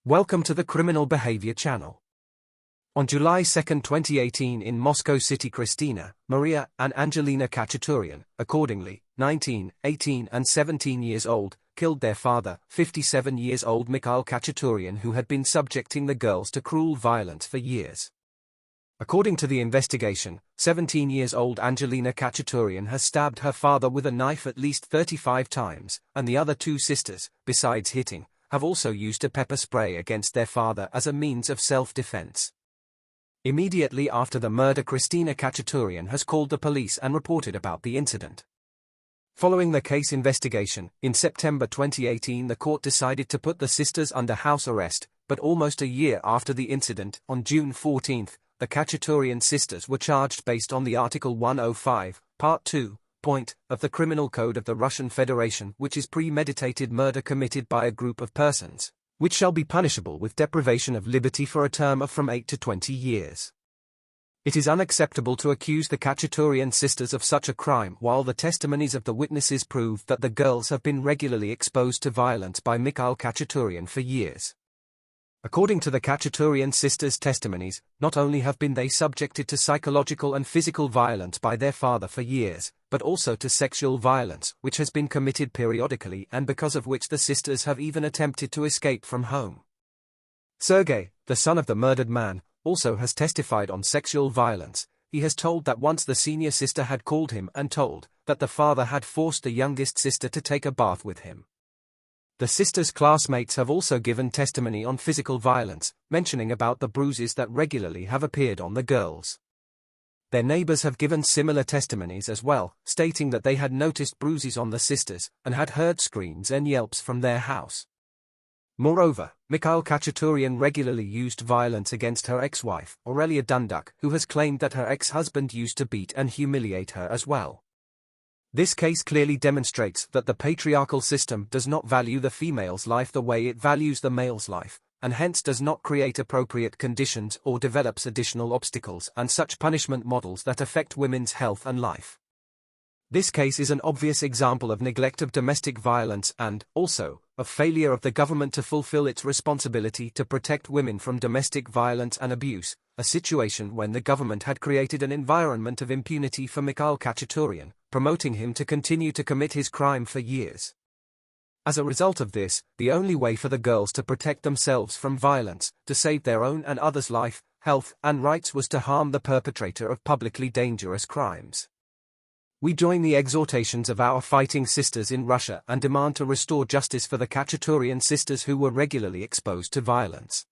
Welcome to the Criminal Behavior Channel. On July 2, 2018 in Moscow City, Christina, Maria, and Angelina Khachaturyan, accordingly, 19, 18 and 17 years old, killed their father, 57 years old Mikhail Khachaturyan, who had been subjecting the girls to cruel violence for years. According to the investigation, 17 years old Angelina Khachaturyan has stabbed her father with a knife at least 35 times, and the other two sisters, besides hitting, have also used a pepper spray against their father as a means of self-defense. Immediately after the murder, Christina Khachaturyan has called the police and reported about the incident. Following the case investigation, in September 2018 the court decided to put the sisters under house arrest, but almost a year after the incident, on June 14, the Khachaturyan sisters were charged based on the Article 105, Part 2, of the Criminal Code of the Russian Federation, which is premeditated murder committed by a group of persons, which shall be punishable with deprivation of liberty for a term of from 8 to 20 years. It is unacceptable to accuse the Khachaturyan sisters of such a crime while the testimonies of the witnesses prove that the girls have been regularly exposed to violence by Mikhail Khachaturyan for years. According to the Khachaturyan sisters' testimonies, not only have been they subjected to psychological and physical violence by their father for years, but also to sexual violence, which has been committed periodically and because of which the sisters have even attempted to escape from home. Sergei, the son of the murdered man, also has testified on sexual violence. He has told that once the senior sister had called him and told that the father had forced the youngest sister to take a bath with him. The sisters' classmates have also given testimony on physical violence, mentioning about the bruises that regularly have appeared on the girls. Their neighbors have given similar testimonies as well, stating that they had noticed bruises on the sisters, and had heard screams and yelps from their house. Moreover, Mikhail Khachaturyan regularly used violence against her ex-wife, Aurelia Dunduk, who has claimed that her ex-husband used to beat and humiliate her as well. This case clearly demonstrates that the patriarchal system does not value the female's life the way it values the male's life, and hence does not create appropriate conditions or develops additional obstacles and such punishment models that affect women's health and life. This case is an obvious example of neglect of domestic violence and, also, of failure of the government to fulfill its responsibility to protect women from domestic violence and abuse, a situation when the government had created an environment of impunity for Mikhail Khachaturyan, promoting him to continue to commit his crime for years. As a result of this, the only way for the girls to protect themselves from violence, to save their own and others' life, health, and rights was to harm the perpetrator of publicly dangerous crimes. We join the exhortations of our fighting sisters in Russia and demand to restore justice for the Khachaturyan sisters who were regularly exposed to violence.